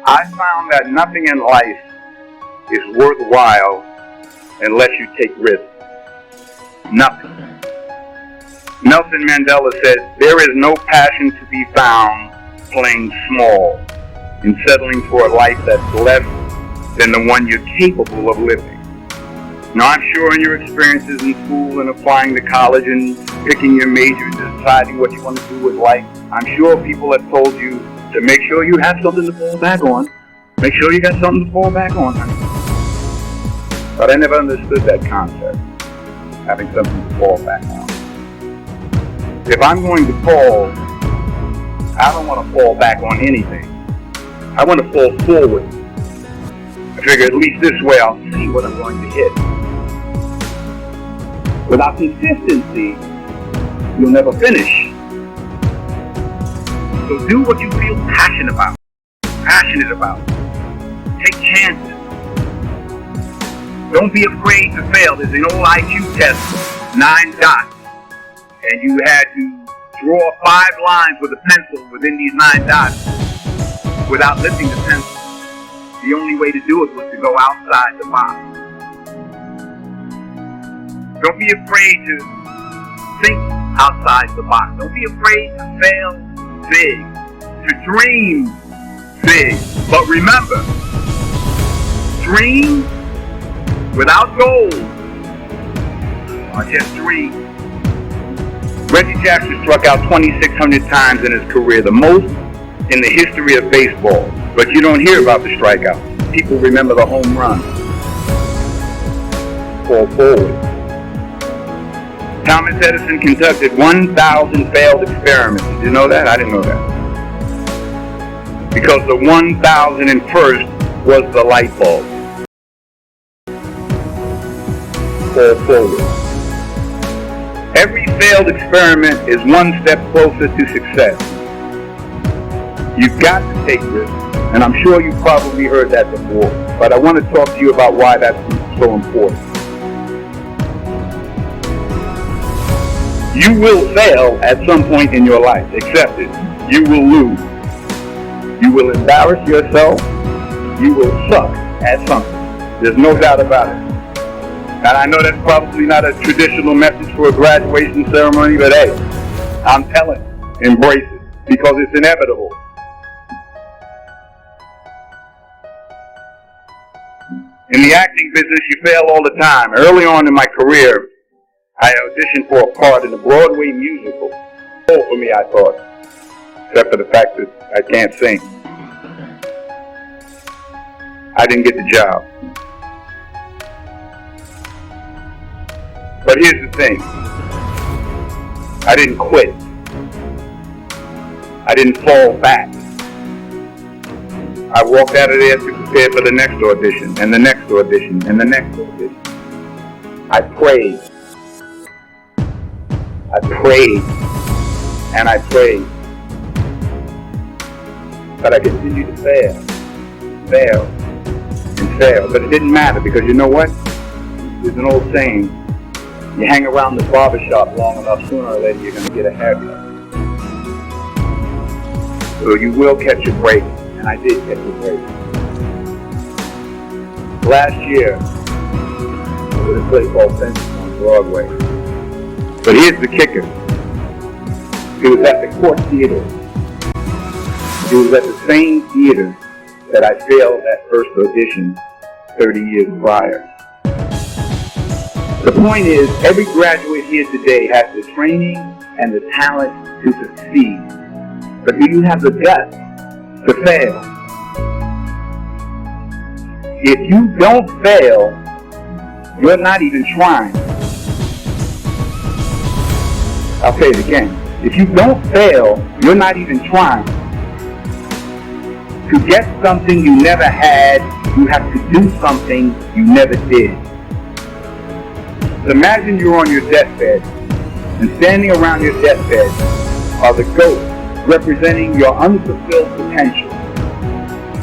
I found that nothing in life is worthwhile unless you take risks. Nothing. Nelson Mandela said, there is no passion to be found playing small and settling for a life that's less than the one you're capable of living. Now, I'm sure in your experiences in school and applying to college and picking your major and deciding what you want to do with life, I'm sure people have told you to make sure you have something to fall back on. Make sure you got something to fall back on, honey. But I never understood that concept, having something to fall back on. If I'm going to fall, I don't want to fall back on anything. I want to fall forward. I figure at least this way I'll see what I'm going to hit. Without consistency, you'll never finish. So do what you feel passionate about. Take chances. Don't be afraid to fail. There's an old IQ test, 9 dots. And you had to draw 5 lines with a pencil within these 9 dots without lifting the pencil. The only way to do it was to go outside the box. Don't be afraid to think outside the box. Don't be afraid to fail big, to dream big. But remember, dreams without goals are just dreams. Reggie Jackson struck out 2,600 times in his career, the most in the history of baseball. But you don't hear about the strikeouts. People remember the home run. Fall forward. Thomas Edison conducted 1,000 failed experiments. Did you know that? I didn't know that. Because the 1,001st was the light bulb. Fall forward. Every failed experiment is one step closer to success. You've got to take risks, and I'm sure you've probably heard that before, but I want to talk to you about why that's so important. You will fail at some point in your life. Accept it. You will lose. You will embarrass yourself. You will suck at something. There's no doubt about it. And I know that's probably not a traditional message for a graduation ceremony, but hey, I'm telling you, embrace it, because it's inevitable. In the acting business, you fail all the time. Early on in my career, I auditioned for a part in a Broadway musical. Oh, for me, I thought, except for the fact that I can't sing. I didn't get the job. But here's the thing. I didn't quit. I didn't fall back. I walked out of there to prepare for the next audition, and the next audition, and the next audition. I prayed. I prayed. And I prayed. But I continued to fail, and fail. But it didn't matter, because you know what? There's an old saying. You hang around the barbershop long enough, sooner or later you're going to get a haircut. So you will catch a break, and I did catch a break. Last year, I did a play called Fences on Broadway. But here's the kicker. It was at the Court Theater. It was at the same theater that I failed that first audition 30 years prior. The point is, every graduate here today has the training and the talent to succeed. But do you have the guts to fail? If you don't fail, you're not even trying. I'll say it again. If you don't fail, you're not even trying. To get something you never had, you have to do something you never did. Imagine you're on your deathbed, and standing around your deathbed are the ghosts representing your unfulfilled potential.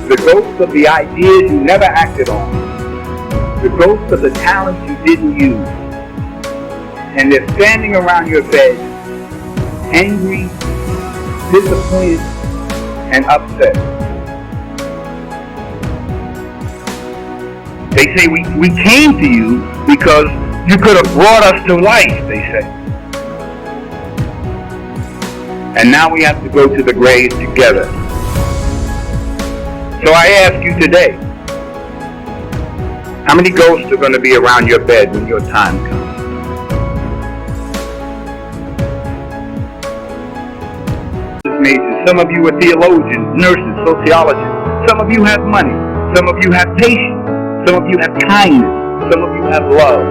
The ghosts of the ideas you never acted on. The ghosts of the talents you didn't use. And they're standing around your bed, angry, disappointed, and upset. They say we came to you because you could have brought us to life, they say. And now we have to go to the grave together. So I ask you today, how many ghosts are going to be around your bed when your time comes? Some of you are theologians, nurses, sociologists. Some of you have money. Some of you have patience. Some of you have kindness. Some of you have love.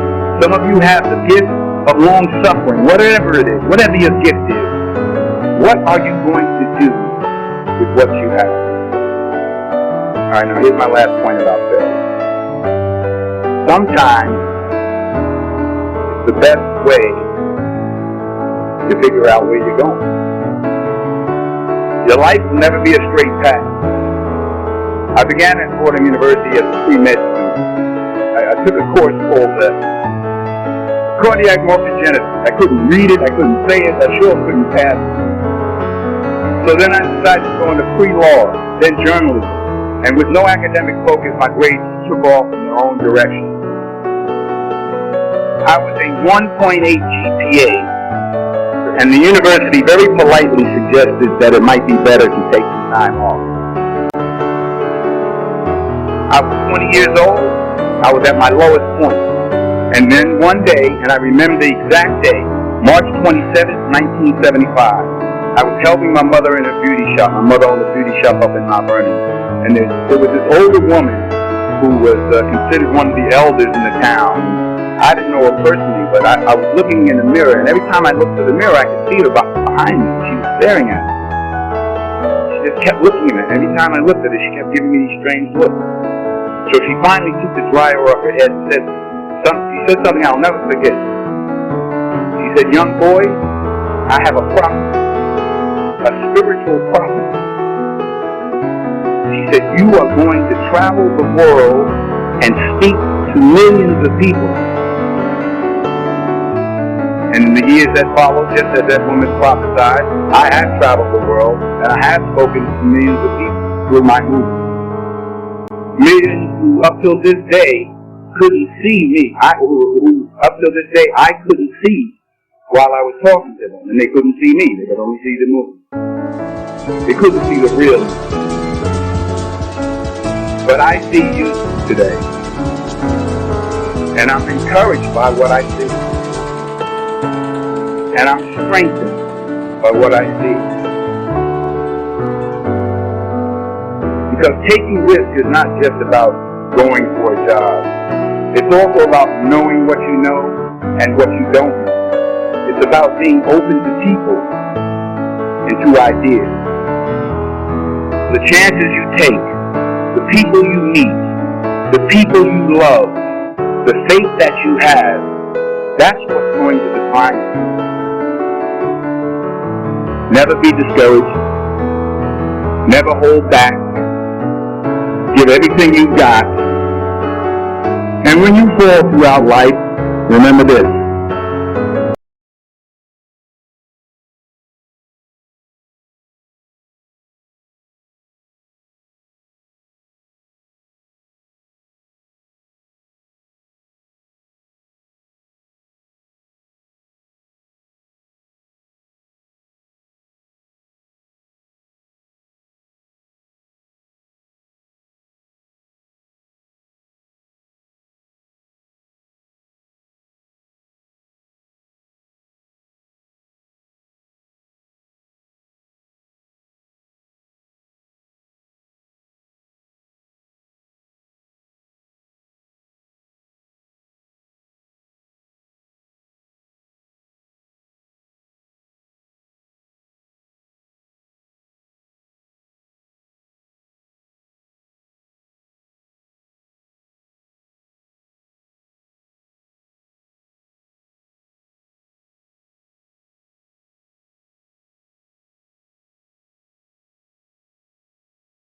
Some of you have the gift of long suffering. Whatever it is, whatever your gift is, what are you going to do with what you have? All right, now here's my last point about failure. Sometimes the best way to figure out where you're going. Your life will never be a straight path. I began at Fordham University as a pre-med student. I took a course called cardiac morphogenesis. I couldn't read it, I couldn't say it, I sure couldn't pass it. So then I decided to go into pre-law, then journalism. And with no academic focus, my grades took off in their own direction. I was a 1.8 GPA, and the university very politely suggested that it might be better to take some time off. I was 20 years old. I was at my lowest point. And then one day, and I remember the exact day, March 27th, 1975, I was helping my mother in her beauty shop. My mother owned a beauty shop up in Mount Vernon. And there was this older woman who was considered one of the elders in the town. I didn't know her personally, but I was looking in the mirror, and every time I looked in the mirror, I could see her behind me. She was staring at me. She just kept looking at me. Every time I looked at her, she kept giving me these strange looks. So she finally took the dryer off her head and said something I'll never forget. She said, "Young boy, I have a prophet, a spiritual prophet." She said, "You are going to travel the world and speak to millions of people." And in the years that followed, just as that woman prophesied, I have traveled the world and I have spoken to millions of people through my movement. Millions who up till this day couldn't see me. Who up till this day I couldn't see while I was talking to them. And they couldn't see me. They could only see the movement. They couldn't see the real me. But I see you today. And I'm encouraged by what I see. And I'm strengthened by what I see. Because taking risk is not just about going for a job. It's also about knowing what you know and what you don't know. It's about being open to people and to ideas. The chances you take, the people you meet, the people you love, the faith that you have, that's what's going to define you. Never be discouraged. Never hold back. Give everything you got. And when you fall throughout life, remember this.